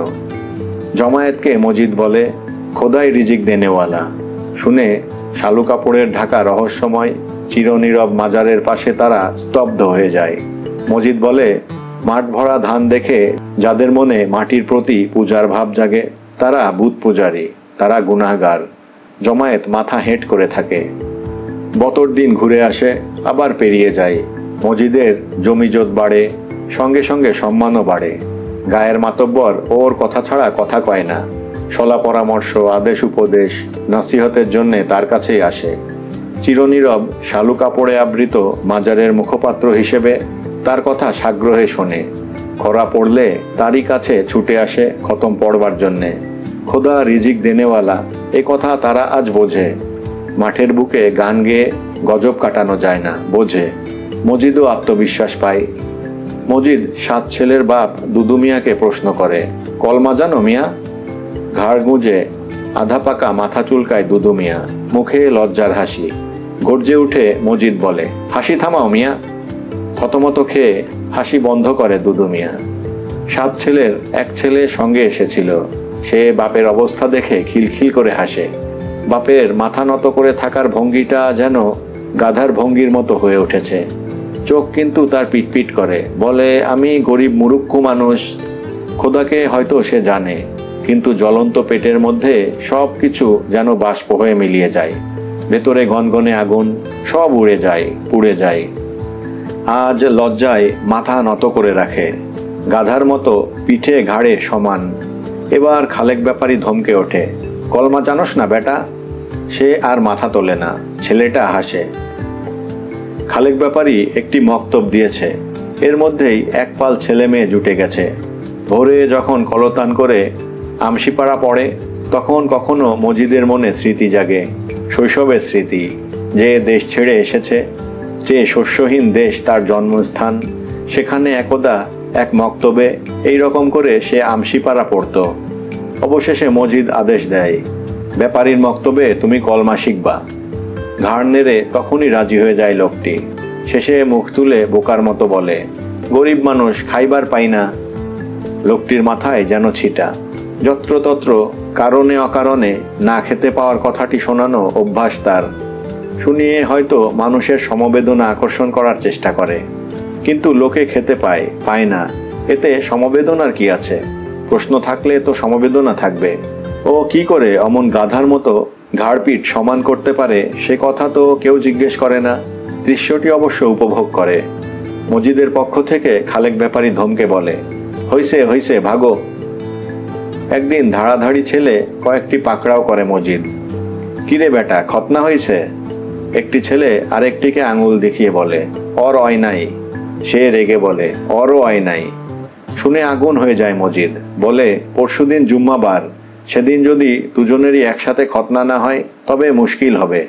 Speaker 1: জমায়েতকে মজিদ বলে, খোদাই রিজিক দেনেওয়ালা। শুনে শালু কাপড়ের ঢাকা রহস্যময় চিরনীরব মাজারের পাশে তারা স্তব্ধ হয়ে যায়। মজিদ বলে, মাঠ ভরা ধান দেখে যাদের মনে মাটির প্রতি পূজার ভাব জাগে তারা ভূত পূজারী, তারা গুনাহগার। জমায়েত মাথা হেঁট করে থাকে। বতর দিন ঘুরে আসে, আবার পেরিয়ে যায়। মজিদের জমিজত বাড়ে, সঙ্গে সঙ্গে সম্মানও বাড়ে। গায়ের মাতব্বর ওর কথা ছাড়া কথা কয় না। সলা পরামর্শ, আদেশ উপদেশ, নসিহতের জন্যে তার কাছেই আসে। চিরনীরব শালু কাপড়ে আবৃত মাজারের মুখপাত্র হিসেবে তার কথা সাগ্রহে শোনে। খরা পড়লে তারই কাছে ছুটে আসে খতম পড়বার জন্যে। খোদা রিজিক দেনেওয়ালা, এ কথা তারা আজ বোঝে। মাঠের বুকে গান গেয়ে গজব কাটানো যায় না, বোঝে। মজিদও আত্মবিশ্বাস পায়। মজিদ 7 ছেলের বাপ দুদু মিয়াকে প্রশ্ন করে, কলমা জানো মিয়া? ঘাড় গুঁজে আধা পাকা মাথা চুলকায় দুদু মিয়া, মুখে লজ্জার হাসি। গর্জে উঠে মজিদ বলে, হাসি থামাও মিয়া। থতমত খেয়ে হাসি বন্ধ করে দুদু মিয়া। 7 ছেলের এক ছেলে সঙ্গে এসেছিল। সে বাপের অবস্থা দেখে খিলখিল করে হাসে। বাপের মাথা নত করে থাকার ভঙ্গিটা যেন গাধার ভঙ্গির মতো হয়ে উঠেছে। চোখ কিন্তু তার পিটপিট করে, বলে, আমি গরিব মুরুক্কু মানুষ। খোদাকে হয়তো সে জানে, কিন্তু জ্বলন্ত পেটের মধ্যে সব কিছু যেন বাষ্প হয়ে মিলিয়ে যায়। ভেতরে গনগনে আগুন, সব উড়ে যায়, পুড়ে যায়। আজ লজ্জায় মাথা নত করে রাখে, গাধার মতো পিঠে ঘাড়ে সমান। এবার খালেক ব্যাপারী ধমকে ওঠে, কলমা জানোস না বেটা? সে আর মাথা তোলে না, ছেলেটা হাসে। খালেক ব্যাপারী একটি মক্তব দিয়েছে, এর মধ্যেই এক পাল ছেলে মেয়ে জুটে গেছে। ভোরে যখন কলতান করে আমশিপাড়া পড়ে, তখন কখনো মজিদের মনে স্মৃতি জাগে, শৈশবের স্মৃতি। যে দেশ ছেড়ে এসেছে, যে শস্যহীন দেশ তার জন্মস্থান, সেখানে একদা এক মক্তবে এই রকম করে সে আমশিপাড়া পড়ত। অবশেষে মজিদ আদেশ দেয়, ব্যাপারীর মক্তবে তুমি কলমা শিখবা। ঘাড় নেড়ে তখনই রাজি হয়ে যায় লোকটি। শেষে মুখ তুলে বোকার মতো বলে, গরিব মানুষ, খাইবার পাই না। লোকটির মাথায় যেন ছিটা। যত্রতত্র কারণে অকারণে না খেতে পাওয়ার কথাটি শোনানো অভ্যাস তার। শুনিয়ে হয়তো মানুষের সমবেদনা আকর্ষণ করার চেষ্টা করে, কিন্তু লোকে খেতে পায় না। এতে সমবেদনার কি আছে? প্রশ্ন থাকলে তো সমবেদনা থাকবে। ও কি করে অমন গাধার মতো ঘাড়পিঠ সমান করতে পারে, সে কথা তো কেউ জিজ্ঞেস করে না। দৃশ্যটি অবশ্য উপভোগ করে। মজিদের পক্ষ থেকে খালেক ব্যাপারী ধমকে বলে, হইছে হইছে, ভাগো। একদিন ধাড়াধাড়ি ছেলে কয়েকটি পাকড়াও করে মজিদ। কিরে বেটা, খতনা হয়েছে? একটি ছেলে আরেকটিকে আঙুল দেখিয়ে বলে, অর অয় নাই। সে রেগে বলে, অরও অয় নাই। শুনে আগুন হয়ে যায় মজিদ। বলে, পরশুদিন জুম্মাবার, সেদিন যদি দুজনেরই একসাথে খতনা না হয় তবে মুশকিল হবে।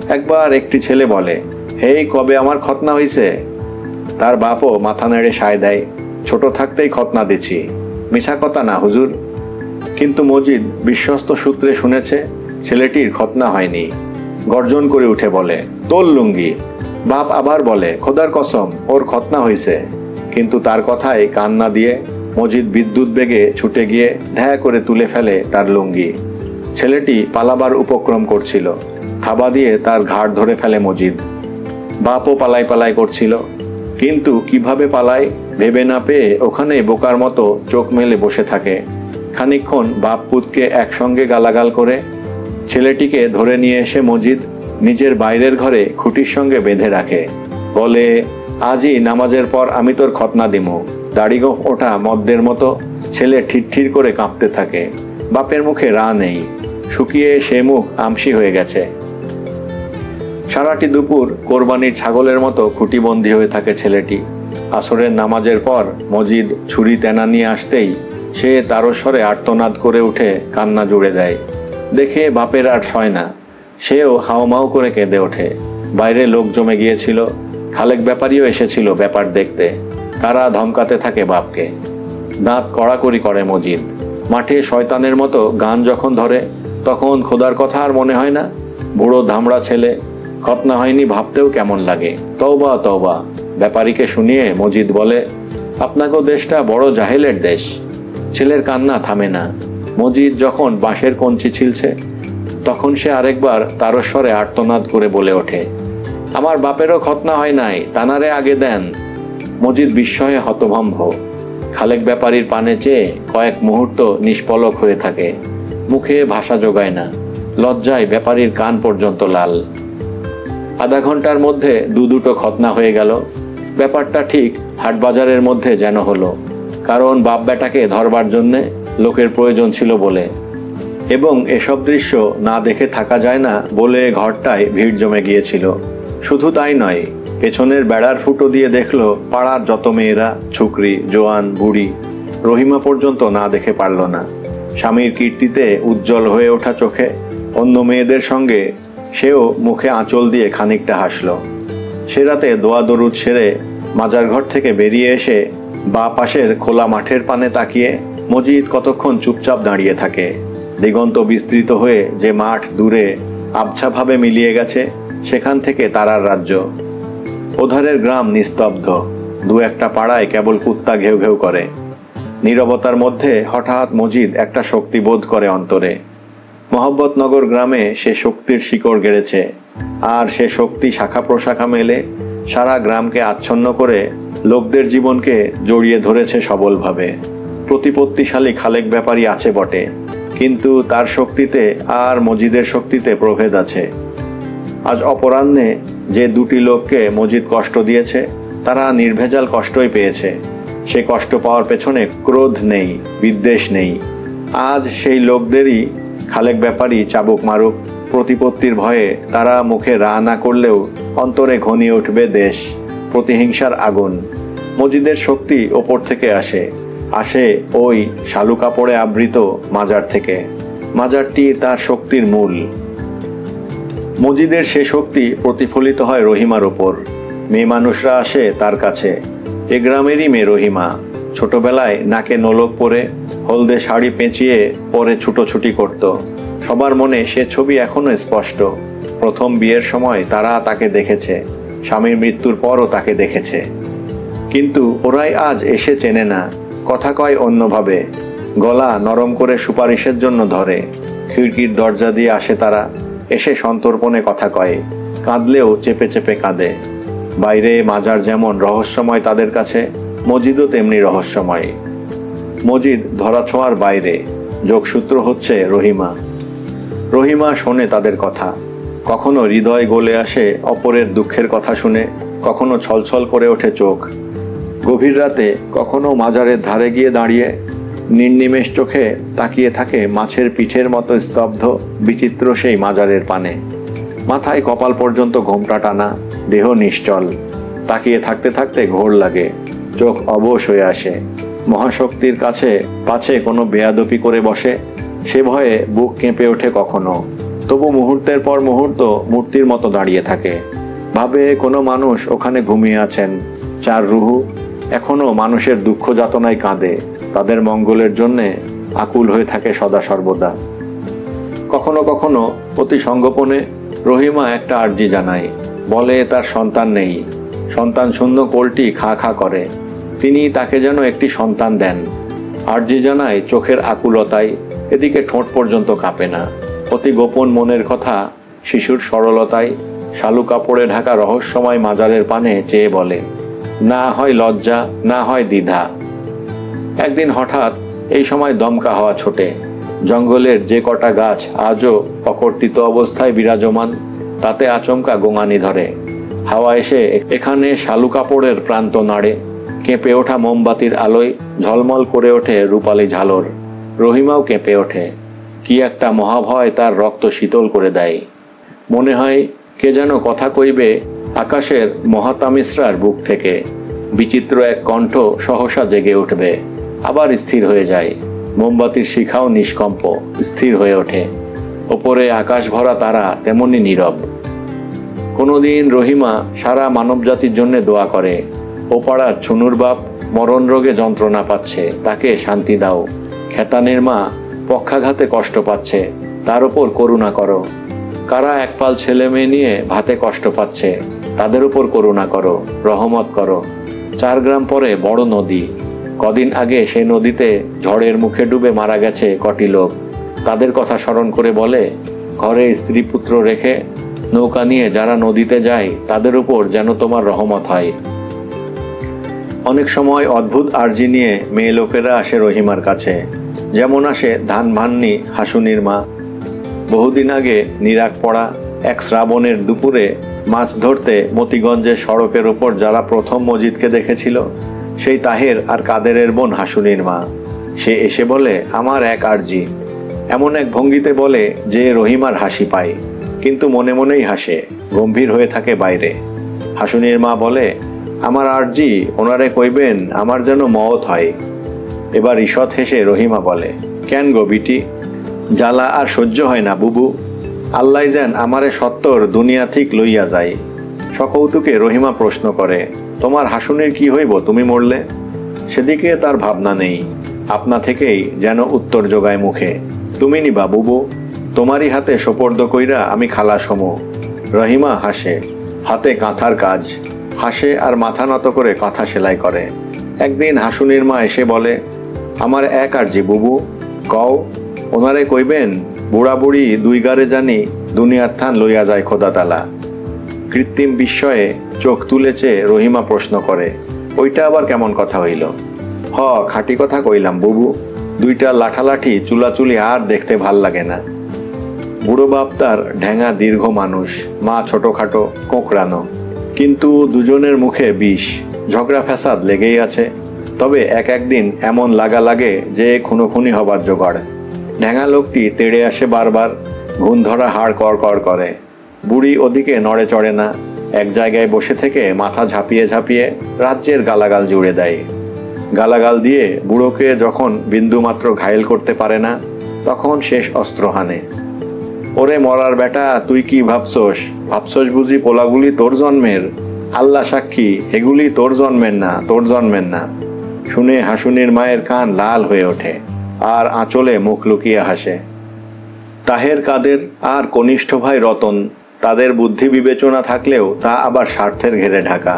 Speaker 1: একবার একটি ছেলে বলে, হেই, কবে আমার খতনা হইছে? তার বাপও মাথা নেড়ে সায় দেয়, ছোট থাকতেই খতনা দিছি। মিছা কথা না হুজুর। কিন্তু মজিদ বিশ্বস্ত সূত্রে শুনেছে ছেলেটির খতনা হয়নি। গর্জন করে উঠে বলে, তোল লুঙ্গি। বাপ আবার বলে, খোদার কসম, ওর খতনা হইছে। কিন্তু তার কথায় কান না দিয়ে মজিদ বিদ্যুৎ বেগে ছুটে গিয়ে ঢ্যা করে তুলে ফেলে তার লুঙ্গি। ছেলেটি পালাবার উপক্রম করছিল, থাবা দিয়ে তার ঘাড় ধরে ফেলে মজিদ। বাপও পালাই পালাই করছিল, কিন্তু কিভাবে পালায় ভেবে না পেয়ে ওখানে বোকার মতো চোখ মেলে বসে থাকে। খানিকক্ষণ বাপ পুতকে একসঙ্গে গালাগাল করে ছেলেটিকে ধরে নিয়ে এসে মজিদ নিজের বাইরের ঘরে খুঁটির সঙ্গে বেঁধে রাখে। বলে, আজই নামাজের পর আমি তোর খতনা দিমু। দাড়িগোঁফ ওঠা মদ্যের মতো ছেলে ঠিরঠির করে কাঁপতে থাকে। বাপের মুখে রা নেই, শুকিয়ে সে মুখ আমসি হয়ে গেছে। সারাটি দুপুর কোরবানির ছাগলের মতো খুঁটিবন্দি হয়ে থাকে ছেলেটি। আসরের নামাজের পর মজিদ ছুরি তেনা নিয়ে আসতেই সে তারস্বরে আর্তনাদ করে উঠে কান্না জুড়ে দেয়। দেখে বাপের আর সয় না, সেও হাউমাউ করে কেঁদে ওঠে। বাইরে লোক জমে গিয়েছিল, খালেক ব্যাপারীও এসেছিল ব্যাপার দেখতে। তারা ধমকাতে থাকে বাপকে। দাঁত কড়াকড়ি করে মজিদ। মাঠে শয়তানের মতো গান যখন ধরে তখন খোদার কথা আর মনে হয় না। বুড়ো ধামড়া ছেলে, খতনা হয়নি ভাবতেও কেমন লাগে। তওবা তওবা। ব্যাপারীকে শুনিয়ে মজিদ বলে, আপনাকেও দেশটা বড় জাহেলের দেশ। ছেলের কান্না থামে না। মজিদ যখন বাঁশের কঞ্চি ছিলছে তখন সে আরেকবার তারস্বরে আর্তনাদ করে বলে ওঠে, আমার বাপেরও খতনা হয় নাই, তানারে আগে দেন। মজিদ বিস্ময়ে হতভম্ব। খালেক ব্যাপারীর পানে চেয়ে কয়েক মুহূর্ত নিষ্পলক হয়ে থাকে। মুখে ভাষা জোগায় না। লজ্জায় ব্যাপারীর কান পর্যন্ত লাল। আধা ঘন্টার মধ্যে দুটো খতনা হয়ে গেল। ব্যাপারটা ঠিক হাটবাজারের মধ্যে যেন হলো, কারণ বাপ বেটাকে ধরবার জন্যে লোকের প্রয়োজন ছিল বলে। এবং এসব দৃশ্য না দেখে থাকা যায় না বলে ঘরটায় ভিড় জমে গিয়েছিল। শুধু তাই নয়, পেছনের বেড়ার ফুটো দিয়ে দেখলো পাড়ার যত মেয়েরা, ছুকরি, জোয়ান, বুড়ি। রহিমা পর্যন্ত না দেখে পারল না। স্বামীর কীর্তিতে উজ্জ্বল হয়ে ওঠা চোখে অন্য মেয়েদের সঙ্গে সেও মুখে আঁচল দিয়ে খানিকটা হাসল। সে রাতে দোয়া দরুদ সেরে মাজার ঘর থেকে বেরিয়ে এসে বা পাশের খোলা মাঠের পানে তাকিয়ে মজিদ কতক্ষণ চুপচাপ দাঁড়িয়ে থাকে। দিগন্ত বিস্তৃত হয়ে যে মাঠ দূরে আবছাভাবে মিলিয়ে গেছে, সেখান থেকে তারার রাজ্য। ওধারের গ্রাম নিস্তব্ধ। দু একটা পাড়ায় কেবল কুত্তা ঘেউ ঘেউ করে। নীরবতার মধ্যে হঠাৎ মজিদ একটা শক্তি বোধ করে অন্তরে। মহব্বতনগর গ্রামে সে শক্তির শিকড় গেড়েছে, আর সে শক্তি শাখা প্রশাখা মেলে সারা গ্রামকে আচ্ছন্ন করে লোকদের জীবনকে জড়িয়ে ধরেছে সবলভাবে। প্রতিপত্তিশালী খালেক ব্যাপারী আছে বটে, কিন্তু তার শক্তিতে আর মজিদের শক্তিতে প্রভেদ আছে। আজ অপরাহ্নে যে দুটি লোককে মজিদ কষ্ট দিয়েছে তারা নির্ভেজাল কষ্টই পেয়েছে। সে কষ্ট পাওয়ার পেছনে ক্রোধ নেই, বিদ্বেষ নেই। আজ সেই লোকদেরই খালেক ব্যাপারী চাবুক মারুক, প্রতিপত্তির ভয়ে তারা মুখে রা না করলেও অন্তরে ঘনিয়ে উঠবে দেশ, প্রতিহিংসার আগুন। মজিদের শক্তি ওপর থেকে আসে ওই শালু কাপড়ে আবৃত মাজার থেকে। মাজারটি তার শক্তির মূল। মজিদের সে শক্তি প্রতিফলিত হয় রহিমার ওপর। মেয়ে মানুষরা আসে তার কাছে। এ গ্রামেরই মেয়ে রহিমা। ছোটবেলায় নাকে নোলক পরে হলদে শাড়ি পেঁচিয়ে পরে ছুটোছুটি করত। সবার মনে সে ছবি এখনো স্পষ্ট। প্রথম বিয়ের সময় তারা তাকে দেখেছে, স্বামীর মৃত্যুর পরও তাকে দেখেছে। কিন্তু ওরাই আজ এসে চেনে না, কথা কয় অন্যভাবে। গলা নরম করে সুপারিশের জন্য ধরে। খিড়কির দরজা দিয়ে আসে তারা, এসে সন্তর্পণে কথা কয়, কাঁদলেও চেপে চেপে কাঁদে। বাইরে মাজার যেমন রহস্যময় তাদের কাছে, মজিদও তেমনি রহস্যময়। মজিদ ধরাছোঁয়ার বাইরে, যোগসূত্র হচ্ছে রহিমা। রহিমা শোনে তাদের কথা। কখনো হৃদয় গলে আসে অপরের দুঃখের কথা শুনে, কখনো ছলছল করে ওঠে চোখ। গভীর রাতে কখনো মাজারের ধারে গিয়ে দাঁড়িয়ে নির্নিমেষ চোখে তাকিয়ে থাকে মাছের পিঠের মতো স্তব্ধ বিচিত্র সেই মাজারের পানে। মাথায় কপাল পর্যন্ত ঘোমটা টানা, দেহ নিশ্চল। তাকিয়ে থাকতে থাকতে ঘোর লাগে, চোখ অবশ হয়ে আসে। মহাশক্তির কাছে পাছে কোনো বেয়াদপি করে বসে, সে ভয়ে বুক কেঁপে ওঠে কখনো, তবু মুহূর্তের পর মুহূর্ত মূর্তির মতো দাঁড়িয়ে থাকে। ভাবে কোনো মানুষ ওখানে ঘুমিয়ে আছেন, 4 রুহু এখনো মানুষের দুঃখ যাতনায় কাঁদে, তাদের মঙ্গলের জন্যে আকুল হয়ে থাকে সদা সর্বদা। কখনো কখনো অতি সঙ্গোপনে রহিমা একটা আর্জি জানায়, বলে তার সন্তান নেই, সন্তান শূন্য কোলটি খা খা করে, তিনি তাকে যেন একটি সন্তান দেন। আর্জি জানায় চোখের আকুলতায়, এদিকে ঠোঁট পর্যন্ত কাঁপে না। অতি গোপন মনের কথা শিশুর সরলতায় শালু কাপড়ে ঢাকা রহস্যময় মাজারের পানে চেয়ে বলে, না হয় লজ্জা, না হয় দ্বিধা। একদিন হঠাৎ এই সময় দমকা হাওয়া ছোটে। জঙ্গলের যে কটা গাছ আজও অকর্তিত অবস্থায় বিরাজমান, তাতে আচমকা গোঙানি ধরে। হাওয়া এসে এখানে শালু কাপড়ের প্রান্ত নাড়ে, কেঁপে ওঠা মোমবাতির আলোয় ঝলমল করে ওঠে রূপালী ঝালর। রহিমাও কেঁপে ওঠে, কি একটা মহাভয় তার রক্ত শীতল করে দেয়। মনে হয় কে যেন কথা কইবে আকাশের মহাতামিশ্রার বুক থেকে। বিচিত্র এক কণ্ঠ সহসা জেগে উঠবে, আবার স্থির হয়ে যায়। মোমবাতির শিখাও নিষ্কম্প, স্থির হয়ে ওঠে। ওপরে আকাশ ভরা তারা তেমনি নীরব। কোনোদিন রহিমা সারা মানবজাতির জন্য দোয়া করে, ও পাড়ার ছুনুর বাপ মরণ রোগে যন্ত্রণা পাচ্ছে, তাকে শান্তি দাও। খেতানের মা পক্ষাঘাতে কষ্ট পাচ্ছে, তার উপর করুণা করো। কারা একপাল ছেলে মেয়ে নিয়ে ভাতে কষ্ট পাচ্ছে, তাদের উপর করুণা করো, রহমত করো। 4 গ্রাম পরে বড় নদী, কদিন আগে সেই নদীতে ঝড়ের মুখে ডুবে মারা গেছে কটি লোক। তাদের কথা স্মরণ করে বলে, ঘরে স্ত্রী পুত্র রেখে নৌকা নিয়ে যারা নদীতে যায়, তাদের উপর যেন তোমার রহমত হয়। অনেক সময় অদ্ভুত আর্জি নিয়ে মেয়ে লোকেরা আসে রহিমার কাছে, যেমন আসে ধান ভান্নি হাসুনির মা। বহুদিন আগে নিরাক পড়া এক শ্রাবণের দুপুরে মাছ ধরতে মতিগঞ্জের সড়কের ওপর যারা প্রথম মজিদকে দেখেছিল, সেই তাহের আর কাদেরের বোন হাসুনির মা। সে এসে বলে, আমার এক আর্জি। এমন এক ভঙ্গিতে বলে যে রহিমার হাসি পায়, কিন্তু মনে মনেই হাসে, গম্ভীর হয়ে থাকে বাইরে। হাসুনির মা বলে, আমার আর্জি ওনারে কইবেন আমার যেন মওত হয়। এবার ঈষৎ হেসে রহিমা বলে, কেন গো বিটি, জ্বালা আর সহ্য হয় না বুবু, আল্লাহ যেন আমারে সত্তর দুনিয়া ঠিক লইয়া যায়। সকৌতুকে রহিমা প্রশ্ন করে, তোমার হাসুনির কি হইব তুমি মরলে? সেদিকে তার ভাবনা নেই, আপনা থেকেই যেন উত্তর যোগায় মুখে, তুমি নিবা বুবু, তোমারই হাতে সোপর্দ কইরা আমি খালাস হমু। রহিমা হাসে, হাতে কাঁথার কাজ, হাসে আর মাথা নত করে কাঁথা সেলাই করে। একদিন হাসুনির মা এসে বলে, আমার এক আর্জি বুবু, কও। ওনারে কইবেন বুড়া বুড়ি 2 গারে জানি দুনিয়ার থান লইয়া যায় খোদাতালা। কৃত্রিম বিস্ময়ে চোখ তুলেছে রহিমা প্রশ্ন করে, ওইটা আবার কেমন কথা হইল? হ, খাঁটি কথা কইলাম বুবু, 2টা লাঠালাঠি চুলাচুলি আর দেখতে ভাল লাগে না। বুড়ো বাপ তার ঢ্যাঙা দীর্ঘ মানুষ, মা ছোটখাটো কোঁকড়ানো, কিন্তু দুজনের মুখে বিষ, ঝগড়া ফ্যাসাদ লেগেই আছে। তবে একদিন এমন লাগা লাগে যে খুনোখুনি হবার জোগাড়। ঢ্যাঙা লোকটি তেড়ে আসে বারবার, ঘুণ ধরা হাড় কর কর করে। বুড়ি ওদিকে নড়ে চড়ে না, এক জায়গায় বসে থেকে মাথা ঝাঁপিয়ে ঝাঁপিয়ে রাজ্যের গালাগাল জুড়ে দেয়। গালাগাল দিয়ে বুড়োকে যখন বিন্দুমাত্র ঘায়েল করতে পারে না, তখন শেষ অস্ত্র হানে। ওরে মরার বেটা, তুই কি ভাবছস? ভাবছস বুঝি পোলাগুলি তোর জন্মের? আল্লাহ সাক্ষী, এগুলি তোর জন্মের না, তোর জন্মের না। শুনে হাসুনির মায়ের কান লাল হয়ে ওঠে, আর আঁচলে মুখ লুকিয়ে হাসে। তাহের কাদের আর কনিষ্ঠ ভাই রতন, তাদের বুদ্ধি বিবেচনা থাকলেও তা আবার স্বার্থের ঘেরে ঢাকা।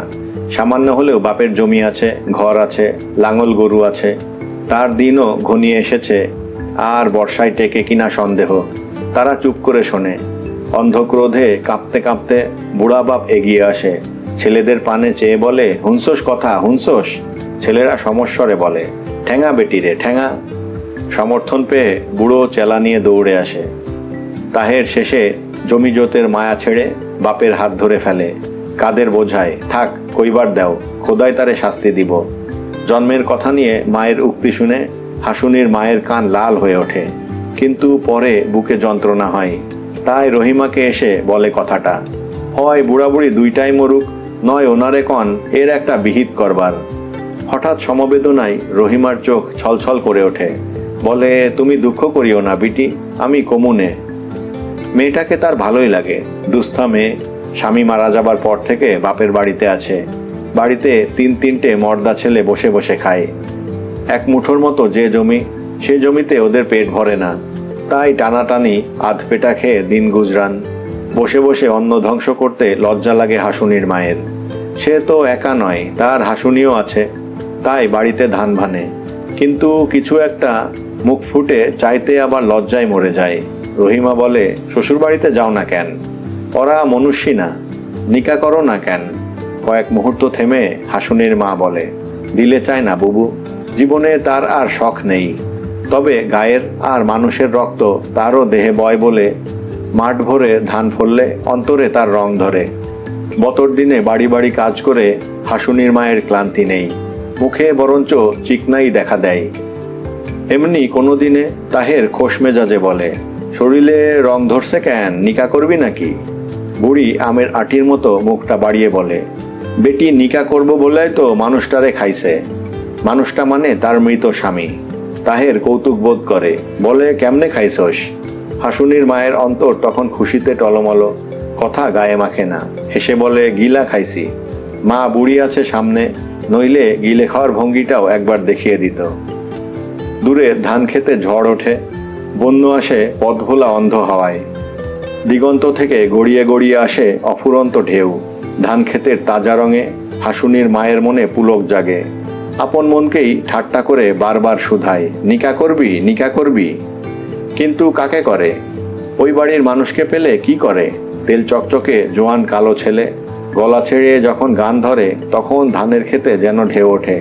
Speaker 1: সামান্য হলেও বাপের জমি আছে, ঘর আছে, লাঙল গরু আছে। তার দিনও ঘনিয়ে এসেছে, আর বর্ষায় টেকে কিনা সন্দেহ। তারা চুপ করে শোনে। অন্ধক্রোধে কাঁপতে কাঁপতে বুড়া বাপ এগিয়ে আসে, ছেলেদের পানে চেয়ে বলে, হুনসোস কথা, হুনসোস? ছেলেরা সমস্বরে বলে, ঠ্যাঙা বেটি রে, ঠ্যাঙা। সমর্থন পেয়ে বুড়ো চেলা নিয়ে দৌড়ে আসে। তাহের শেষে জমি জোতের মায়া ছেড়ে বাপের হাত ধরে ফেলে, কাদের বোঝায়, থাক কইবার দাও, খোদাই তারে শাস্তি দিব। জন্মের কথা নিয়ে মায়ের উক্তি শুনে হাসুনির মায়ের কান লাল হয়ে ওঠে, কিন্তু পরে বুকে যন্ত্রণা হয়। তাই রহিমাকে এসে বলে কথাটা, হয় বুড়াবুড়ি 2টাই মরুক, নয় ওনারে কন এর একটা বিহিত করবার। হঠাৎ সমবেদনায় রহিমার চোখ ছলছল করে ওঠে, বলে, তুমি দুঃখ করিও না বিটি, আমি কমুনে। মেয়েটাকে তার ভালোই লাগে। দুস্থা মেয়ে, স্বামী মারা যাবার পর থেকে বাপের বাড়িতে আছে। বাড়িতে তিনটে মর্দা ছেলে বসে বসে খায়। এক মুঠোর মতো যে জমি, সে জমিতে ওদের পেট ভরে না, তাই টানাটানি আধ পেটা খেয়ে দিন গুজরান। বসে বসে অন্ন ধ্বংস করতে লজ্জা লাগে হাসুনির মায়ের। সে তো একা নয়, তার হাসুনিও আছে, তাই বাড়িতে ধান ভানে। কিন্তু কিছু একটা মুখ ফুটে চাইতে আবার লজ্জায় মরে যায়। রহিমা বলে, শ্বশুর বাড়িতে যাও না কেন? ওরা মনুষ্যী না, নিকা করো না কেন? কয়েক মুহূর্ত থেমে হাসুনির মা বলে, দিলে চায় না বুবু, জীবনে তার আর শখ নেই। তবে গায়ের আর মানুষের রক্ত তারও দেহে বয় বলে মাঠ ভরে ধান ফললে অন্তরে তার রং ধরে। বতর দিনে বাড়ি বাড়ি কাজ করে হাসুনির মায়ের ক্লান্তি নেই, মুখে বরঞ্চ চিকনাই দেখা দেয়। এমনি কোনো দিনে তাহের খোশ মেজাজে বলে, শরীরে রং ধরছে কেন, নিকা করবি নাকি? বুড়ি আমের আটির মতো মুখটা বাড়িয়ে বলে, বেটি নিকা করব বলেই তো মানুষটারে খাইছে। মানুষটা মানে তার মৃত স্বামী। তাহের কৌতুক বোধ করে, বলে, কেমনে খাইছস? হাসুনির মায়ের অন্তর তখন খুশিতে টলমল, কথা গায়ে মাখে না। হেসে বলে, গিলা খাইছি। মা বুড়ি আছে সামনে, নইলে গিলে খাওয়ার ভঙ্গিটাও একবার দেখিয়ে দিত। দূরে ধান খেতে ঝড় ওঠে, বন্য আসে পথভোলা অন্ধ হাওয়ায়। দিগন্ত থেকে গড়িয়ে গড়িয়ে আসে অফুরন্ত ঢেউ। ধান ক্ষেতের তাজা রঙে হাসুনির মায়ের মনে পুলক জাগে। আপন মনকেই ঠাট্টা করে বারবার শুধায়, নিকা করবি, নিকা করবি। কিন্তু কাকে করে? ওই বাড়ির মানুষকে পেলে কি করে? তেল চকচকে জোয়ান কালো ছেলে, গলা ছেড়ে যখন গান ধরে তখন ধানের ক্ষেতে যেন ঢেউ ওঠে।